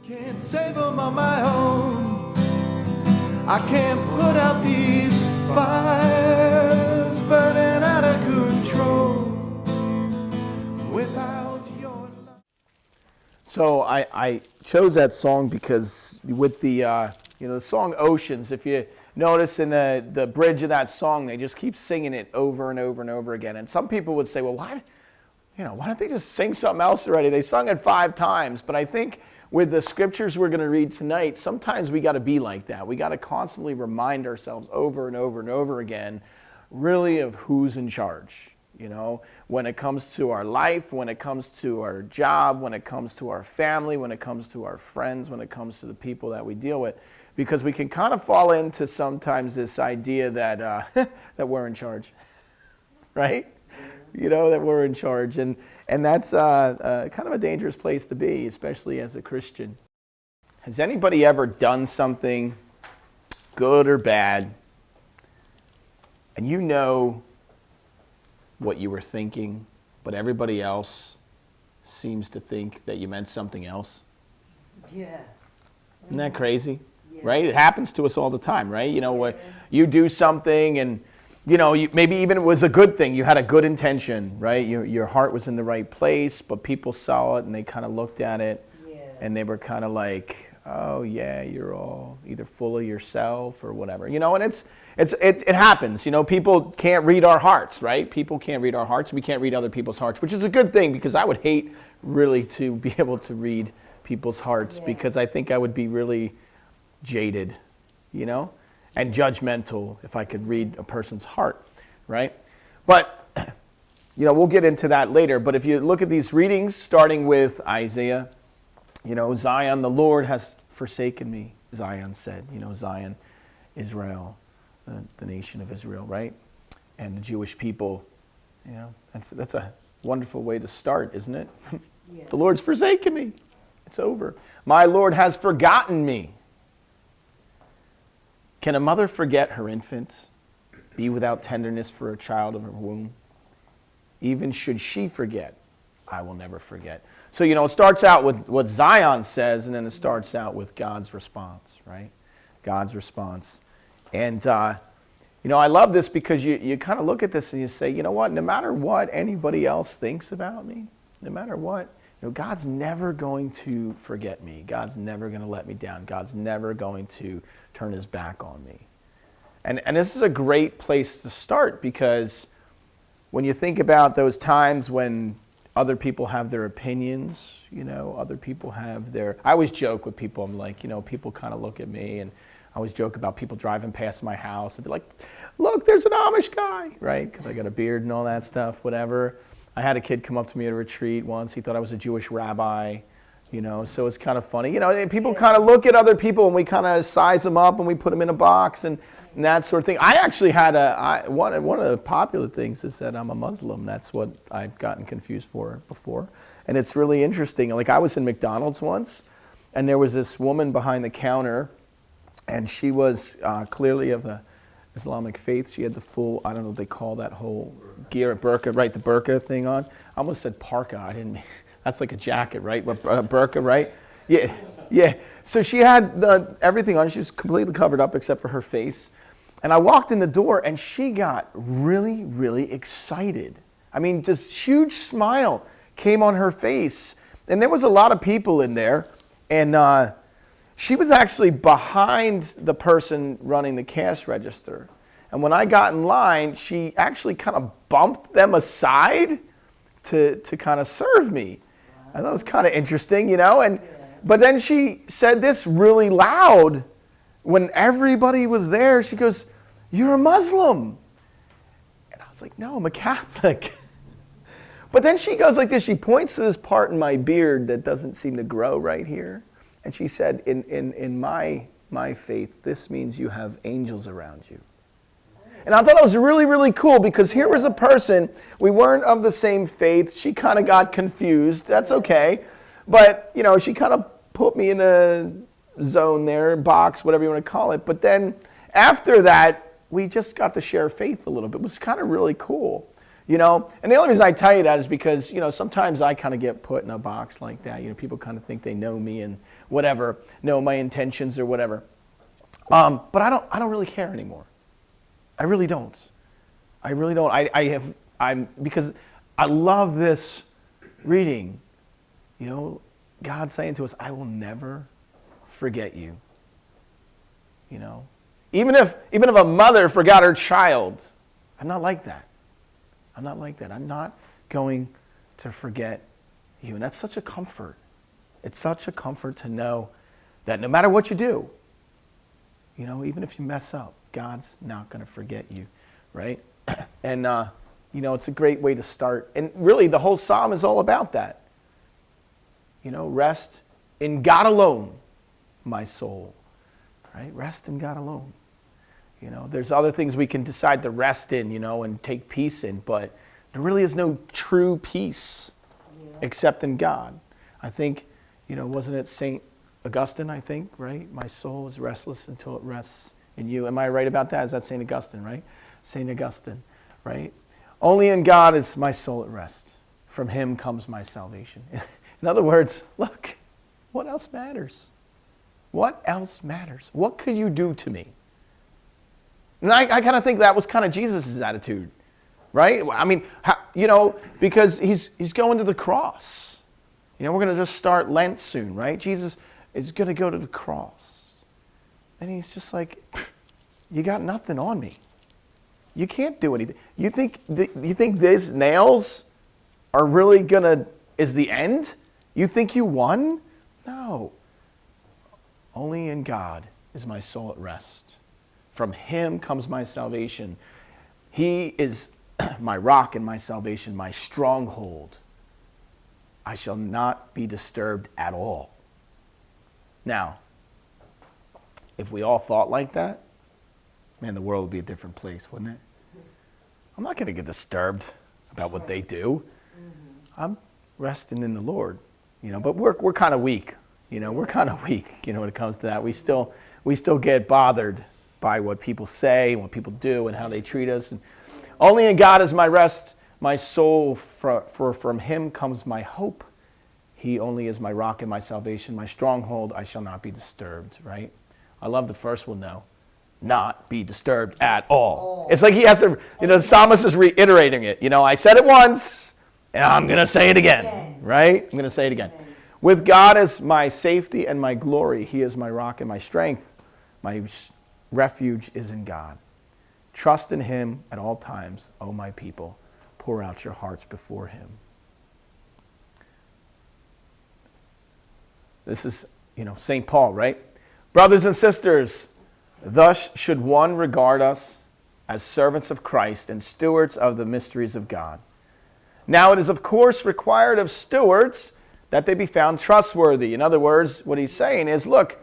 Can't save them on my own. I can't put out these fires burning out of control without your love. So I chose that song because with the the song Oceans, if you notice in the bridge of that song, they just keep singing it over and over and over again. And some people would say, well, why don't they just sing something else already? They sung it 5 times. But I think with the scriptures we're going to read tonight, sometimes we got to be like that. We got to constantly remind ourselves over and over and over again, really, of who's in charge. When it comes to our life, when it comes to our job, when it comes to our family, when it comes to our friends, when it comes to the people that we deal with. Because we can kind of fall into sometimes this idea that that we're in charge, right? That we're in charge. And that's kind of a dangerous place to be, especially as a Christian. Has anybody ever done something, good or bad, and you know what you were thinking, but everybody else seems to think that you meant something else? Yeah. Isn't that crazy? Yeah. Right? It happens to us all the time, right? Where you do something and maybe even it was a good thing. You had a good intention, right? Your heart was in the right place, but people saw it and they kind of looked at it and they were kind of like, oh yeah, you're all either full of yourself or whatever. And it happens. People can't read our hearts, right? People can't read our hearts. We can't read other people's hearts, which is a good thing because I would hate really to be able to read people's hearts because I think I would be really jaded, and judgmental if I could read a person's heart, right? But, we'll get into that later. But if you look at these readings, starting with Isaiah, Zion, the Lord has forsaken me, Zion said. Zion, Israel, the nation of Israel, right? And the Jewish people, that's a wonderful way to start, isn't it? Yeah. The Lord's forsaken me. It's over. My Lord has forgotten me. Can a mother forget her infant, be without tenderness for a child of her womb? Even should she forget, I will never forget. So, it starts out with what Zion says, and then it starts out with God's response, right? God's response. And, I love this because you kind of look at this and you say, you know what, no matter what anybody else thinks about me, no matter what, God's never going to forget me. God's never going to let me down. God's never going to turn his back on me. And this is a great place to start because when you think about those times when other people have their opinions, other people have their... I always joke with people, I'm like, people kind of look at me and I always joke about people driving past my house and be like, look, there's an Amish guy, right? Because I got a beard and all that stuff, whatever. I had a kid come up to me at a retreat once. He thought I was a Jewish rabbi, so it's kind of funny. People kind of look at other people and we kind of size them up and we put them in a box and that sort of thing. I actually had one of the popular things is that I'm a Muslim. That's what I've gotten confused for before. And it's really interesting. Like I was in McDonald's once and there was this woman behind the counter and she was clearly of the Islamic faith. She had the full, I don't know what they call that whole gear, burqa, right? The burqa thing on. I almost said parka. I didn't mean, that's like a jacket, right? Burqa, right? Yeah. So she had everything on. She was completely covered up except for her face. And I walked in the door and she got really, really excited. I mean, this huge smile came on her face. And there was a lot of people in there. And she was actually behind the person running the cash register. And when I got in line, she actually kind of bumped them aside to kind of serve me. Wow. I thought it was kind of interesting, But then she said this really loud when everybody was there. She goes, "You're a Muslim." And I was like, "No, I'm a Catholic." But then she goes like this. She points to this part in my beard that doesn't seem to grow right here. And she said, in my faith, this means you have angels around you. And I thought it was really, really cool because here was a person, we weren't of the same faith. She kind of got confused. That's okay. But, she kind of put me in a zone there, box, whatever you want to call it. But then after that, we just got to share faith a little bit. It was kind of really cool. And the only reason I tell you that is because, sometimes I kind of get put in a box like that. People kind of think they know me and whatever, know my intentions or whatever. But I don't really care anymore. I really don't. I really don't. Because I love this reading. You know, God saying to us, I will never forget you. You know, even if a mother forgot her child, I'm not like that. I'm not like that. I'm not going to forget you. And that's such a comfort. It's such a comfort to know that no matter what you do, you know, even if you mess up, God's not going to forget you, right? And, you know, it's a great way to start. And really, the whole psalm is all about that. You know, rest in God alone, my soul, right? Rest in God alone. You know, there's other things we can decide to rest in, you know, and take peace in, but there really is no true peace except in God. I think, you know, wasn't it St. Augustine, I think, right? My soul is restless until it rests in you. Am I right about that? Is that St. Augustine, right? St. Augustine, right? Only in God is my soul at rest. From him comes my salvation. In other words, look, what else matters? What else matters? What could you do to me? And I kind of think that was kind of Jesus' attitude, right? I mean, you know, because he's going to the cross. You know, we're going to just start Lent soon, right? Jesus is going to go to the cross. And he's just like, you got nothing on me. You can't do anything. You think these nails are really is the end? You think you won? No. Only in God is my soul at rest. From him comes my salvation. He is my rock and my salvation, my stronghold. I shall not be disturbed at all. Now, if we all thought like that, man, the world would be a different place, wouldn't it? I'm not going to get disturbed about what they do. I'm resting in the Lord, you know. But we're kind of weak, you know. We're kind of weak, you know, when it comes to that. We still get bothered by what people say and what people do and how they treat us. And only in God is my rest, my soul. For from him comes my hope. He only is my rock and my salvation, my stronghold. I shall not be disturbed. Right? I love the first one though. Not be disturbed at all. It's like he has to, you know, the psalmist is reiterating it. You know, I said it once, and I'm going to say it again, right? I'm going to say it again. With God as my safety and my glory, he is my rock and my strength. My refuge is in God. Trust in him at all times, O my people. Pour out your hearts before him. This is, you know, St. Paul, right? Brothers and sisters, thus should one regard us as servants of Christ and stewards of the mysteries of God. Now it is of course required of stewards that they be found trustworthy. In other words, what he's saying is, look,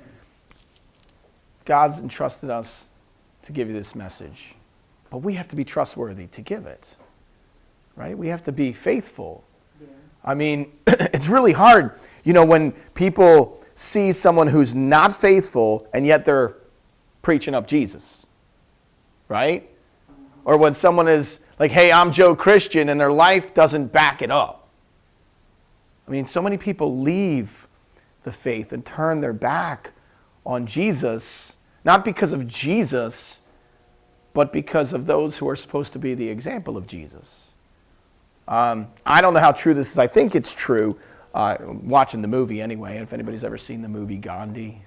God's entrusted us to give you this message, but we have to be trustworthy to give it, right? We have to be faithful. Yeah. I mean, it's really hard, you know, when people see someone who's not faithful and yet they're preaching up Jesus, right? Or when someone is like, hey, I'm Joe Christian, and their life doesn't back it up. I mean, so many people leave the faith and turn their back on Jesus, not because of Jesus, but because of those who are supposed to be the example of Jesus. I don't know how true this is. I think it's true, watching the movie anyway. If anybody's ever seen the movie Gandhi.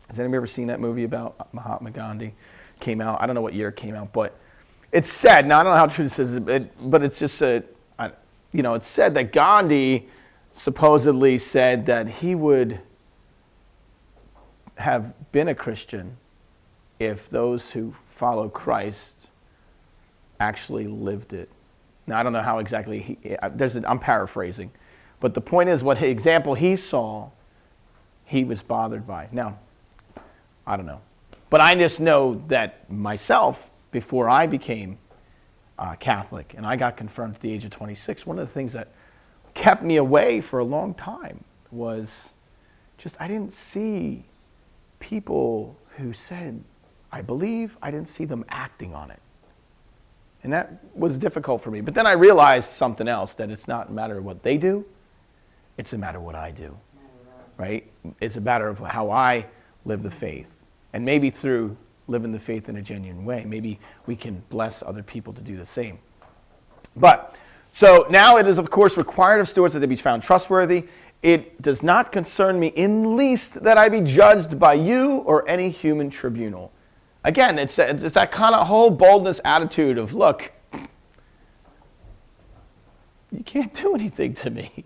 Has anybody ever seen that movie about Mahatma Gandhi? Came out, I don't know what year it came out, but it's said, now I don't know how true this is, but it's just, you know, it's said that Gandhi supposedly said that he would have been a Christian if those who follow Christ actually lived it. Now, I don't know how exactly, I'm paraphrasing, but the point is what example he saw, he was bothered by. Now, I don't know. But I just know that myself, before I became Catholic and I got confirmed at the age of 26, one of the things that kept me away for a long time was just I didn't see people who said, I believe, I didn't see them acting on it. And that was difficult for me. But then I realized something else, that it's not a matter of what they do, it's a matter of what I do. right? It's a matter of how I live the faith. And maybe through living the faith in a genuine way, maybe we can bless other people to do the same. But, so now it is, of course, required of stewards that they be found trustworthy. It does not concern me in least that I be judged by you or any human tribunal. Again, it's that kind of whole boldness attitude of, look, you can't do anything to me.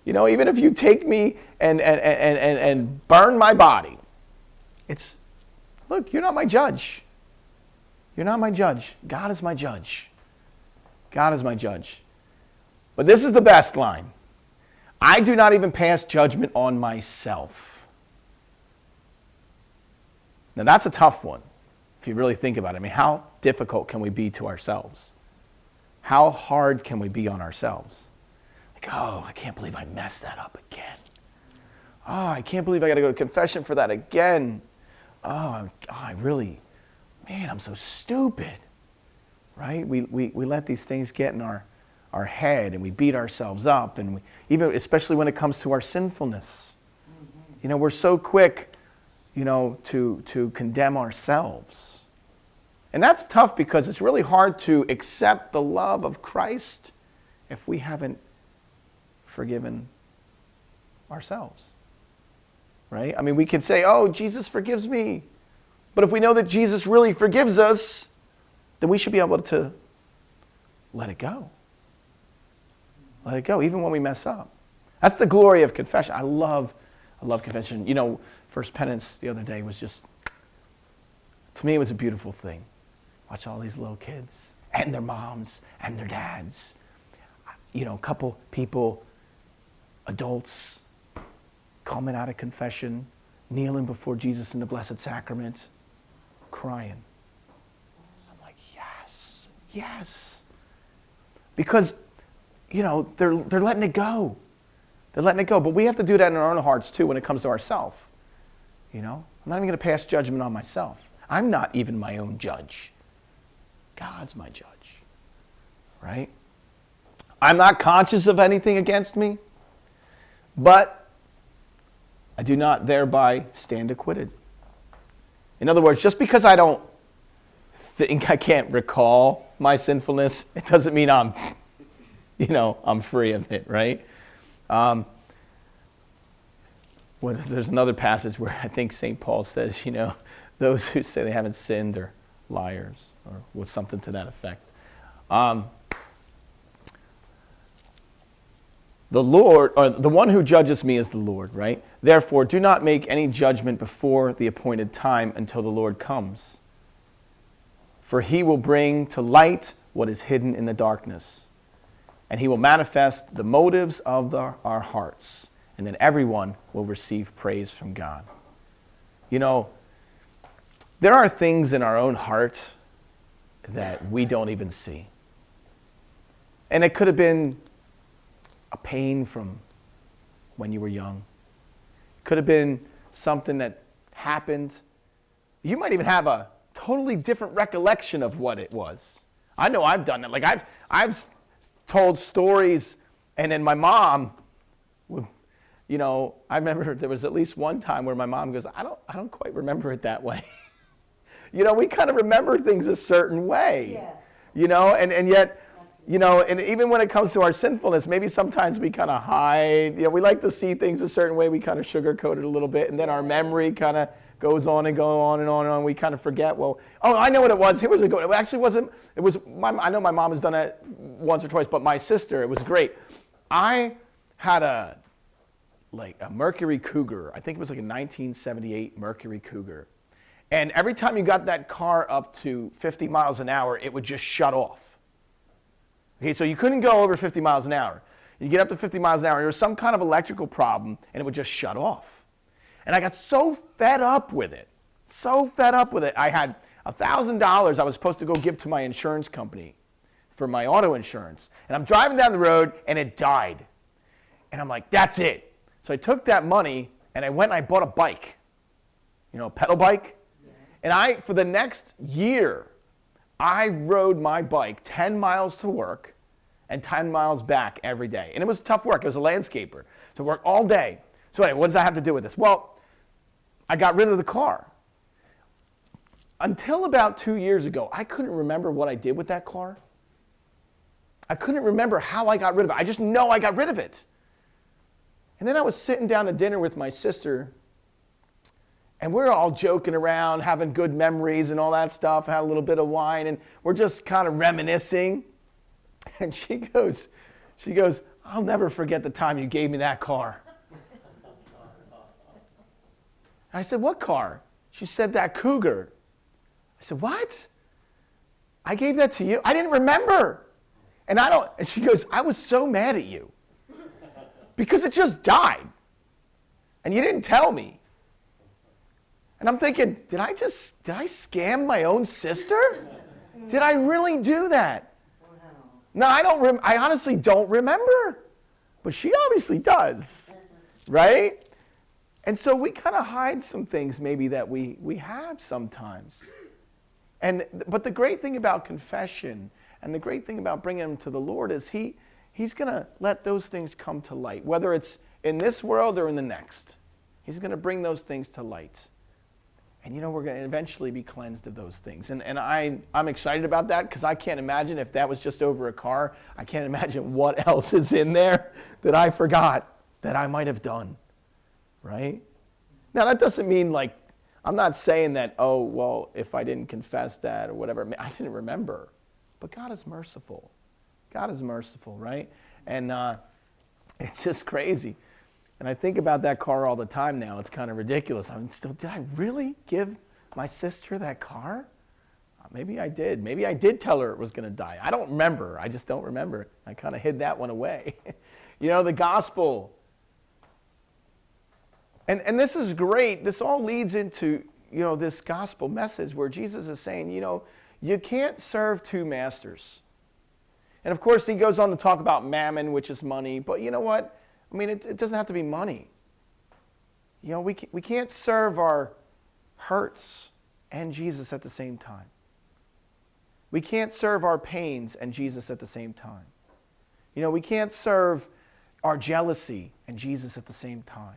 You know, even if you take me and burn my body, it's, look, you're not my judge. You're not my judge. God is my judge. God is my judge. But this is the best line. I do not even pass judgment on myself. Now that's a tough one, if you really think about it. I mean, how difficult can we be to ourselves? How hard can we be on ourselves? Like, oh, I can't believe I messed that up again. Oh, I can't believe I got to go to confession for that again. Oh, I really, man, I'm so stupid. Right? We let these things get in our head, and we beat ourselves up, and even especially when it comes to our sinfulness. You know, we're so quick, you know, to condemn ourselves. And that's tough because it's really hard to accept the love of Christ if we haven't forgiven ourselves. Right? I mean, we can say, oh, Jesus forgives me. But if we know that Jesus really forgives us, then we should be able to let it go. Let it go, even when we mess up. That's the glory of confession. I love confession. You know, First Penance the other day was just, to me, it was a beautiful thing. Watch all these little kids and their moms and their dads. You know, a couple people, adults, coming out of confession, kneeling before Jesus in the Blessed Sacrament, crying. Yes. Because, you know, they're letting it go. They're letting it go. But we have to do that in our own hearts, too, when it comes to ourselves. You know? I'm not even going to pass judgment on myself. I'm not even my own judge. God's my judge. Right? I'm not conscious of anything against me, but I do not thereby stand acquitted. In other words, just because I don't think I can't recall my sinfulness, it doesn't mean I'm free of it, right? There's another passage where I think St. Paul says, you know, those who say they haven't sinned are liars, or was something to that effect. The Lord, or the one who judges me is the Lord, right? Therefore, do not make any judgment before the appointed time until the Lord comes. For he will bring to light what is hidden in the darkness, and he will manifest the motives of our hearts, and then everyone will receive praise from God. You know, there are things in our own heart that we don't even see. And it could have been a pain from when you were young. It could have been something that happened. You might even have a totally different recollection of what it was. I know I've done it. Like I've told stories, and then my mom would, you know, I remember there was at least one time where my mom goes, I don't quite remember it that way. You know, we kind of remember things a certain way. Yes. You know, and yet, you know, and even when it comes to our sinfulness, maybe sometimes we kind of hide. You know, we like to see things a certain way. We kind of sugarcoat it a little bit, and then our memory kind of goes on and go on and on and on. We kind of forget. Well, oh, I know what it was. Here was a good. It actually wasn't. It was. I know my mom has done it once or twice, but my sister, it was great. I had a Mercury Cougar. I think it was like a 1978 Mercury Cougar, and every time you got that car up to 50 miles an hour, it would just shut off. Okay, so you couldn't go over 50 miles an hour. You get up to 50 miles an hour, there was some kind of electrical problem, and it would just shut off. And I got so fed up with it. I had $1,000 I was supposed to go give to my insurance company for my auto insurance. And I'm driving down the road, and it died. And I'm like, that's it. So I took that money, and I went and I bought a bike. You know, a pedal bike. Yeah. And for the next year, I rode my bike 10 miles to work and 10 miles back every day. And it was tough work. I was a landscaper. So I worked all day. So anyway, what does that have to do with this? Well, I got rid of the car. Until about 2 years ago, I couldn't remember what I did with that car. I couldn't remember how I got rid of it. I just know I got rid of it. And then I was sitting down to dinner with my sister, and we're all joking around, having good memories and all that stuff, had a little bit of wine, and we're just kind of reminiscing. And she goes, I'll never forget the time you gave me that car. I said, what car? She said, that Cougar. I said, what? I gave that to you? I didn't remember. And she goes, I was so mad at you because it just died and you didn't tell me. And I'm thinking, did I scam my own sister? Did I really do that? No, I honestly don't remember. But she obviously does, right? And so we kind of hide some things maybe that we have sometimes. But the great thing about confession and the great thing about bringing them to the Lord is He's going to let those things come to light, whether it's in this world or in the next. He's going to bring those things to light. And we're going to eventually be cleansed of those things. And I'm excited about that because I can't imagine if that was just over a car, I can't imagine what else is in there that I forgot that I might have done. Right? Now, that doesn't mean I'm not saying that, oh, well, if I didn't confess that or whatever, I didn't remember. But God is merciful. God is merciful, right? And it's just crazy. And I think about that car all the time now. It's kind of ridiculous. Did I really give my sister that car? Maybe I did. Maybe I did tell her it was going to die. I don't remember. I just don't remember. I kind of hid that one away. The gospel. And this is great. This all leads into, this gospel message where Jesus is saying, you can't serve two masters. And of course, he goes on to talk about mammon, which is money. But you know what? It doesn't have to be money. We can't serve our hurts and Jesus at the same time. We can't serve our pains and Jesus at the same time. We can't serve our jealousy and Jesus at the same time.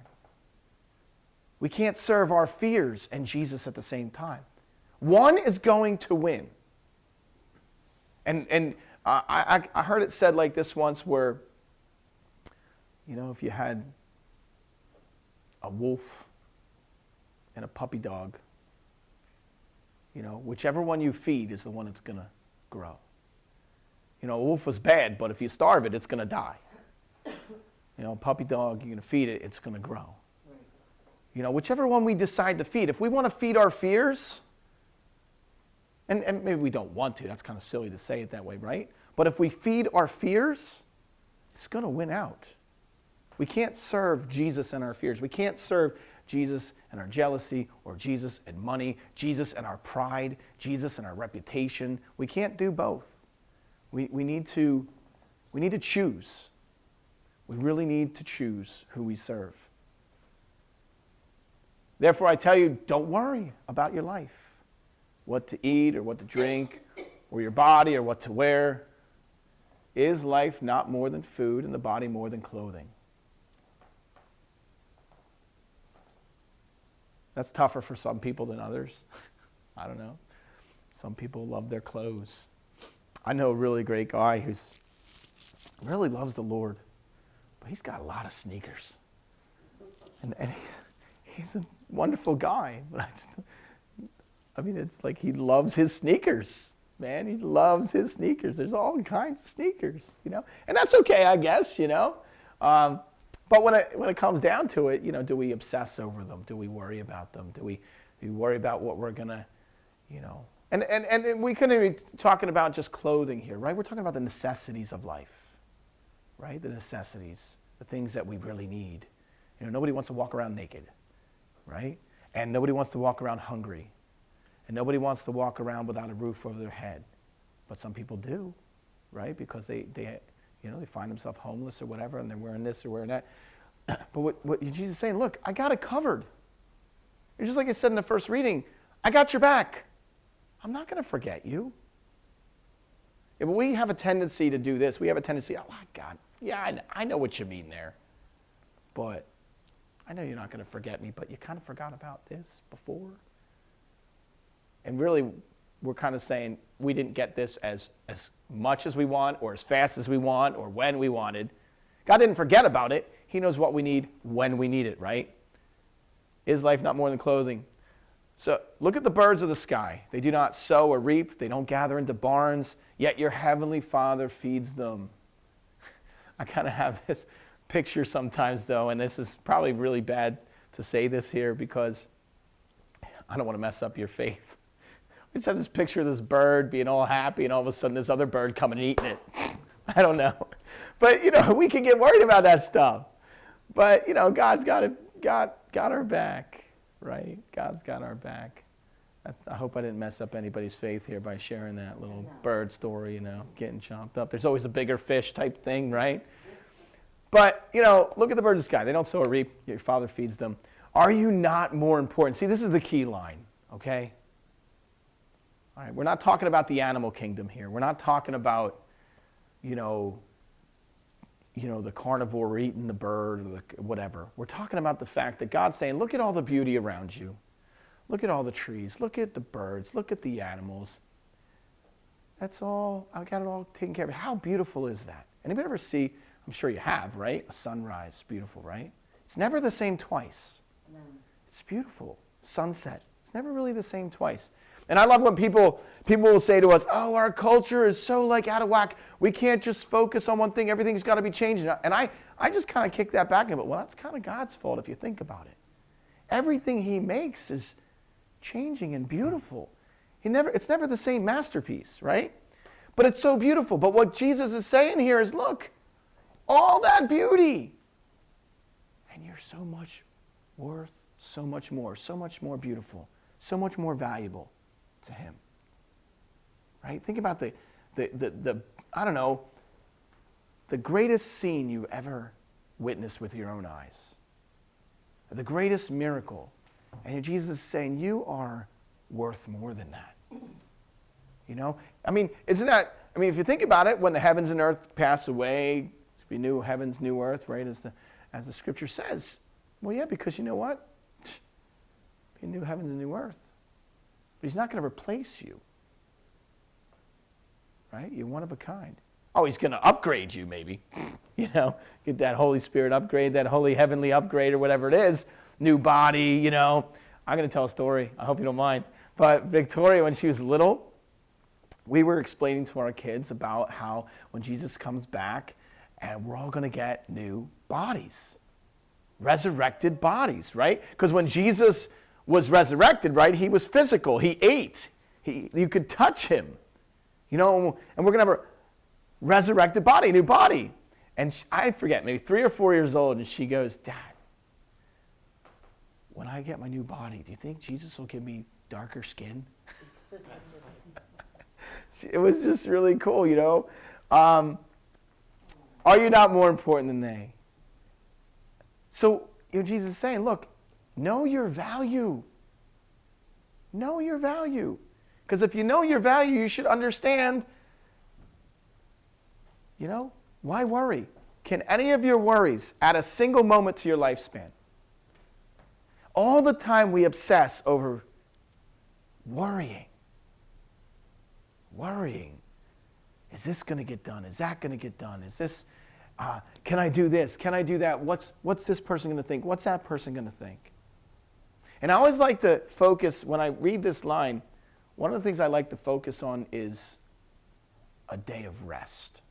We can't serve our fears and Jesus at the same time. One is going to win. And I heard it said like this once where, if you had a wolf and a puppy dog, whichever one you feed is the one that's going to grow. A wolf is bad, but if you starve it, it's going to die. A puppy dog, you're going to feed it, it's going to grow. Whichever one we decide to feed. If we want to feed our fears, and maybe we don't want to, that's kind of silly to say it that way, right? But if we feed our fears, it's going to win out. We can't serve Jesus and our fears. We can't serve Jesus and our jealousy, or Jesus and money, Jesus and our pride, Jesus and our reputation. We can't do both. We need to choose. We really need to choose who we serve. Therefore, I tell you, don't worry about your life, what to eat or what to drink, or your body or what to wear. Is life not more than food, and the body more than clothing? That's tougher for some people than others. I don't know. Some people love their clothes. I know a really great guy who's really loves the Lord, but he's got a lot of sneakers. And he's a wonderful guy, but it's like he loves his sneakers, man. He loves his sneakers. There's all kinds of sneakers, and that's okay, I guess, But when it comes down to it, do we obsess over them? Do we worry about them? Do we worry about what we're gonna, And we couldn't be talking about just clothing here, right? We're talking about the necessities of life, right? The necessities, the things that we really need. Nobody wants to walk around naked, right? And nobody wants to walk around hungry. And nobody wants to walk around without a roof over their head. But some people do, right? Because they find themselves homeless or whatever, and they're wearing this or wearing that. But what Jesus is saying, look, I got it covered. And just like I said in the first reading, I got your back. I'm not going to forget you. If we have a tendency to do this, we have a tendency, oh, God, yeah, I know what you mean there. But I know you're not going to forget me, but you kind of forgot about this before. And really, we're kind of saying we didn't get this as much as we want or as fast as we want or when we wanted. God didn't forget about it. He knows what we need when we need it, right? Is life not more than clothing? So look at the birds of the sky. They do not sow or reap. They don't gather into barns, yet your heavenly Father feeds them. I kind of have this picture sometimes, though, and this is probably really bad to say this here because I don't want to mess up your faith. I just have this picture of this bird being all happy, and all of a sudden this other bird coming and eating it. I don't know. But, we can get worried about that stuff. But, God's got our back. Right? God's got our back. I hope I didn't mess up anybody's faith here by sharing that little bird story, getting chomped up. There's always a bigger fish type thing, right? But, look at the birds of the sky. They don't sow or reap. Your Father feeds them. Are you not more important? See, this is the key line, okay? All right, we're not talking about the animal kingdom here. We're not talking about, the carnivore eating the bird or whatever. We're talking about the fact that God's saying, look at all the beauty around you. Look at all the trees. Look at the birds. Look at the animals. That's all. I got it all taken care of. How beautiful is that? Anybody ever see, I'm sure you have, right? A sunrise. It's beautiful, right? It's never the same twice. No. It's beautiful. Sunset. It's never really the same twice. And I love when people will say to us, oh, our culture is so out of whack. We can't just focus on one thing. Everything's got to be changing. And I just kind of kick that back and go, well, that's kind of God's fault if you think about it. Everything he makes is changing and beautiful. It's never the same masterpiece, right? But it's so beautiful. But what Jesus is saying here is, look, all that beauty. And you're so much worth, so much more beautiful, so much more valuable to him, right? Think about the I don't know, the greatest scene you've ever witnessed with your own eyes, the greatest miracle, and Jesus is saying you are worth more than that. Isn't that? If you think about it, when the heavens and earth pass away, it's be new heavens, new earth, right? As the scripture says. Well, yeah, because you know what? Be new heavens and new earth. But he's not going to replace you. Right? You're one of a kind. Oh, he's going to upgrade you maybe. Get that Holy Spirit upgrade, that holy heavenly upgrade or whatever it is. New body, I'm going to tell a story. I hope you don't mind. But Victoria, when she was little, we were explaining to our kids about how when Jesus comes back and we're all going to get new bodies. Resurrected bodies, right? Because when Jesus was resurrected, right? He was physical. He ate. You could touch him. And we're going to have a resurrected body, a new body. And I forget, maybe 3 or 4 years old, and she goes, Dad, when I get my new body, do you think Jesus will give me darker skin? It was just really cool, Are you not more important than they? So, Jesus is saying, look, know your value. Know your value. Because if you know your value, you should understand, why worry? Can any of your worries add a single moment to your lifespan? All the time we obsess over worrying. Worrying. Is this going to get done? Is that going to get done? Is this, can I do this? Can I do that? What's this person going to think? What's that person going to think? And I always like to focus, when I read this line, one of the things I like to focus on is a day of rest.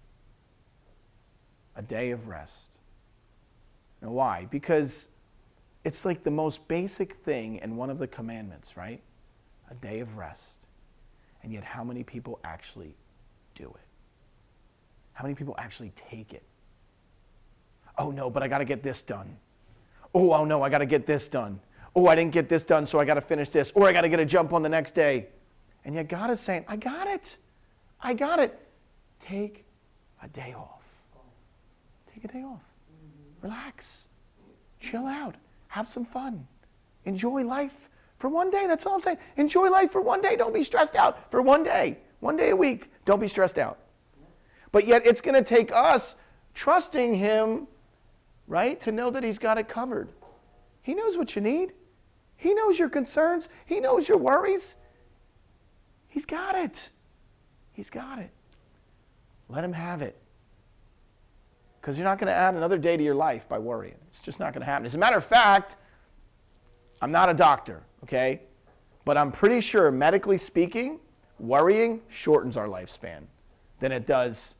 A day of rest. And why? Because it's like the most basic thing and one of the commandments, right? A day of rest. And yet how many people actually do it? How many people actually take it? Oh no, but I got to get this done. Oh no, I got to get this done. Oh, I didn't get this done, so I got to finish this. Or I got to get a jump on the next day. And yet God is saying, I got it. I got it. Take a day off. Take a day off. Relax. Chill out. Have some fun. Enjoy life for one day. That's all I'm saying. Enjoy life for one day. Don't be stressed out for one day. One day a week. Don't be stressed out. But yet it's going to take us trusting him, right, to know that he's got it covered. He knows what you need. He knows your concerns. He knows your worries. He's got it. He's got it. Let him have it. Because you're not going to add another day to your life by worrying. It's just not going to happen. As a matter of fact, I'm not a doctor, okay? But I'm pretty sure, medically speaking, worrying shortens our lifespan than it does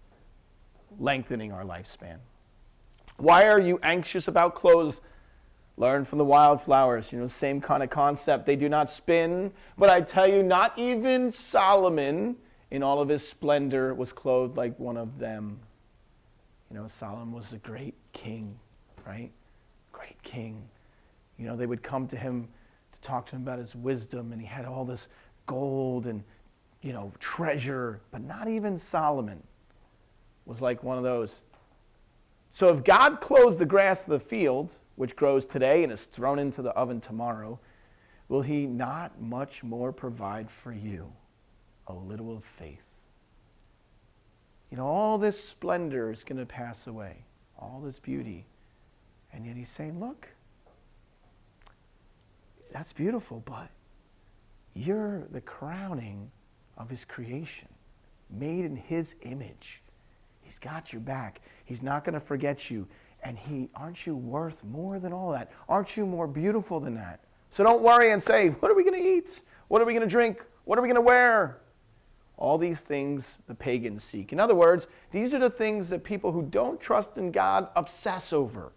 lengthening our lifespan. Why are you anxious about clothes? Learn from the wildflowers. Same kind of concept. They do not spin, but I tell you, not even Solomon in all of his splendor was clothed like one of them. Solomon was a great king, right? Great king. They would come to him to talk to him about his wisdom, and he had all this gold and, treasure, but not even Solomon was like one of those. So if God clothes the grass of the field, which grows today and is thrown into the oven tomorrow, will he not much more provide for you, O little of faith? All this splendor is going to pass away, all this beauty. And yet he's saying, look, that's beautiful, but you're the crowning of his creation, made in his image. He's got your back. He's not going to forget you. And aren't you worth more than all that? Aren't you more beautiful than that? So don't worry and say, what are we going to eat? What are we going to drink? What are we going to wear? All these things the pagans seek. In other words, these are the things that people who don't trust in God obsess over.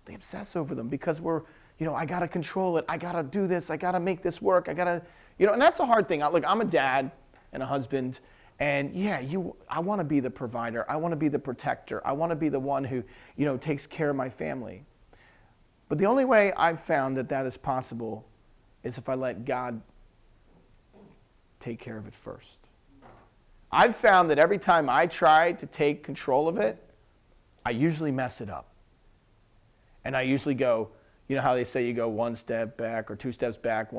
They obsess over them because I got to control it. I got to do this. I got to make this work. I got to, and that's a hard thing. Look, I'm a dad and a husband. And I want to be the provider. I want to be the protector. I want to be the one who, takes care of my family. But the only way I've found that is possible is if I let God take care of it first. I've found that every time I try to take control of it, I usually mess it up. And I usually go, how they say you go one step back or two steps back,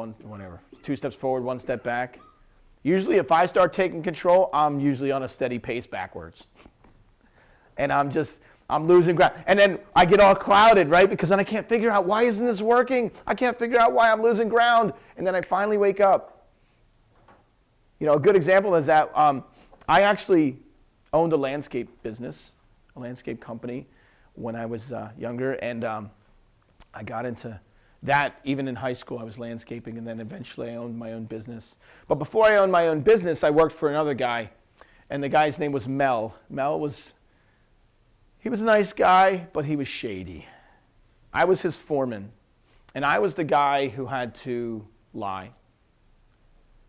two steps forward, one step back. Usually if I start taking control, I'm usually on a steady pace backwards. And I'm losing ground. And then I get all clouded, right? Because then I can't figure out, why isn't this working? I can't figure out why I'm losing ground. And then I finally wake up. A good example is that I actually owned a landscape business, a landscape company when I was younger. And I got into that. Even in high school, I was landscaping, and then eventually I owned my own business. But before I owned my own business, I worked for another guy, and the guy's name was Mel. He was a nice guy, but he was shady. I was his foreman, and I was the guy who had to lie,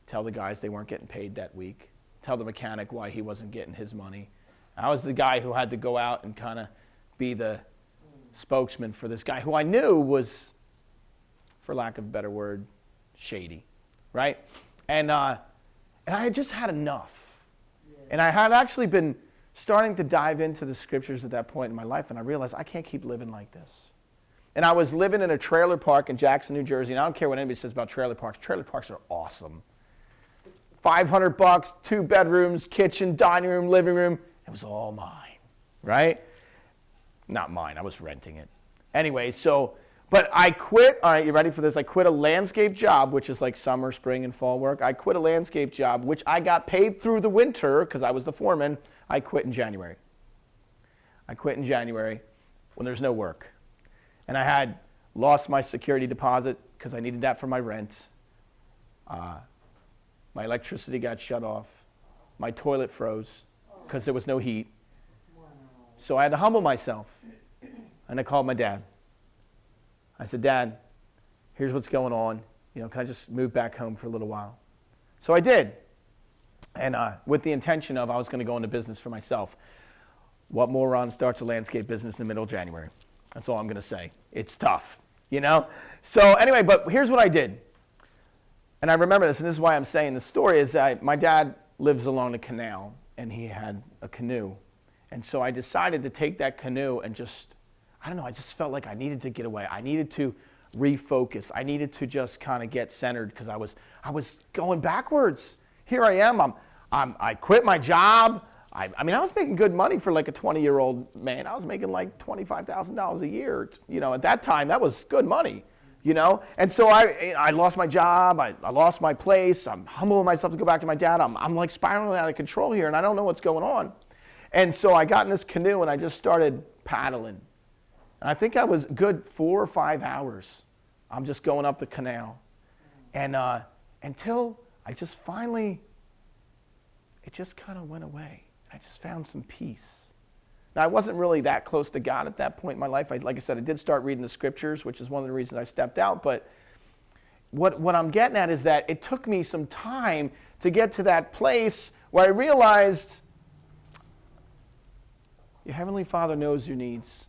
tell the guys they weren't getting paid that week, tell the mechanic why he wasn't getting his money. I was the guy who had to go out and kind of be the spokesman for this guy who I knew was, for lack of a better word, shady, right? And I had just had enough. Yeah. And I had actually been starting to dive into the scriptures at that point in my life, and I realized I can't keep living like this. And I was living in a trailer park in Jackson, New Jersey, and I don't care what anybody says about trailer parks. Trailer parks are awesome. $500, 2 bedrooms, kitchen, dining room, living room. It was all mine, right? Not mine. I was renting it. Anyway, but I quit. All right, you ready for this? I quit a landscape job, which is like summer, spring, and fall work. I quit a landscape job, which I got paid through the winter because I was the foreman. I quit in January. When there's no work. And I had lost my security deposit because I needed that for my rent. My electricity got shut off. My toilet froze because there was no heat. So I had to humble myself. And I called my dad. I said, Dad, here's what's going on. Can I just move back home for a little while? So I did. And with the intention of I was going to go into business for myself. What moron starts a landscape business in the middle of January? That's all I'm going to say. It's tough, So anyway, but here's what I did. And I remember this, and this is why I'm saying this story, is my dad lives along the canal, and he had a canoe. And so I decided to take that canoe and I just felt like I needed to get away. I needed to refocus. I needed to just kind of get centered because I was going backwards. Here I am. I quit my job. I mean, I was making good money for like a 20-year-old man. I was making like $25,000 a year. You know, at that time, that was good money, you know? And so I lost my job. I lost my place. I'm humbling myself to go back to my dad. I'm like spiraling out of control here, and I don't know what's going on. And so I got in this canoe, and I just started paddling. And I think I was good 4 or 5 hours. I'm just going up the canal. And until I just finally, it just kind of went away. I just found some peace. Now, I wasn't really that close to God at that point in my life. Like I said, I did start reading the scriptures, which is one of the reasons I stepped out. But what I'm getting at is that it took me some time to get to that place where I realized your Heavenly Father knows your needs.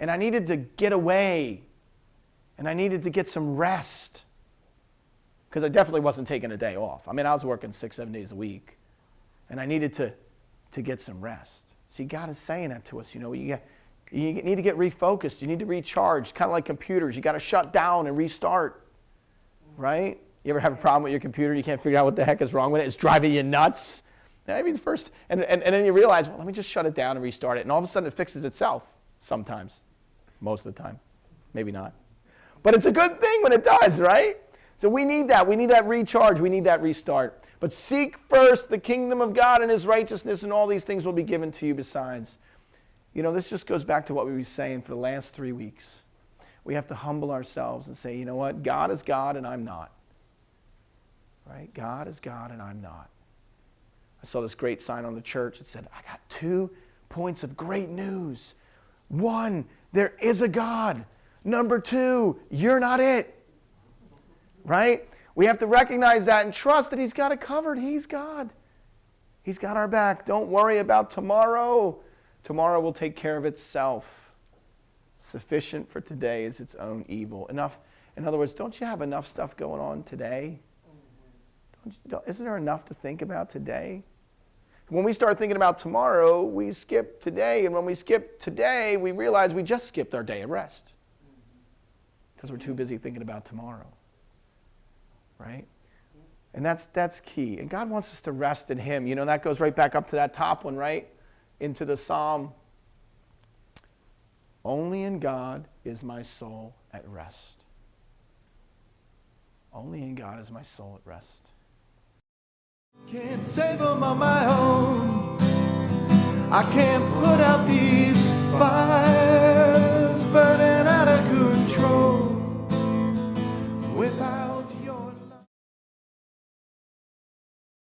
And I needed to get away. And I needed to get some rest. Because I definitely wasn't taking a day off. I mean, I was working 6-7 days a week. And I needed to get some rest. See, God is saying that to us. You know, you need to get refocused. You need to recharge. Kind of like computers. You got to shut down and restart. Right? You ever have a problem with your computer? You can't figure out what the heck is wrong with it. It's driving you nuts. I mean, first, and then you realize, well, let me just shut it down and restart it. And all of a sudden it fixes itself sometimes. Most of the time. Maybe not. But it's a good thing when it does, right? So we need that. We need that recharge. We need that restart. But seek first the kingdom of God and his righteousness, and all these things will be given to you besides. You know, this just goes back to what we were saying for the last 3 weeks. We have to humble ourselves and say, you know what? God is God and I'm not. Right? God is God and I'm not. I saw this great sign on the church. It said, I got 2 points of great news. 1, there is a God. Number 2, you're not it. Right? We have to recognize that and trust that he's got it covered. He's God. He's got our back. Don't worry about tomorrow. Tomorrow will take care of itself. Sufficient for today is its own evil. Enough. In other words, don't you have enough stuff going on today? Isn't there enough to think about today? When we start thinking about tomorrow, we skip today. And when we skip today, we realize we just skipped our day of rest. Because we're too busy thinking about tomorrow. Right? And that's key. And God wants us to rest in him. You know, that goes right back up to that top one, right? Into the Psalm. Only in God is my soul at rest. Only in God is my soul at rest. Can't save them on my own. I can't put out these fires.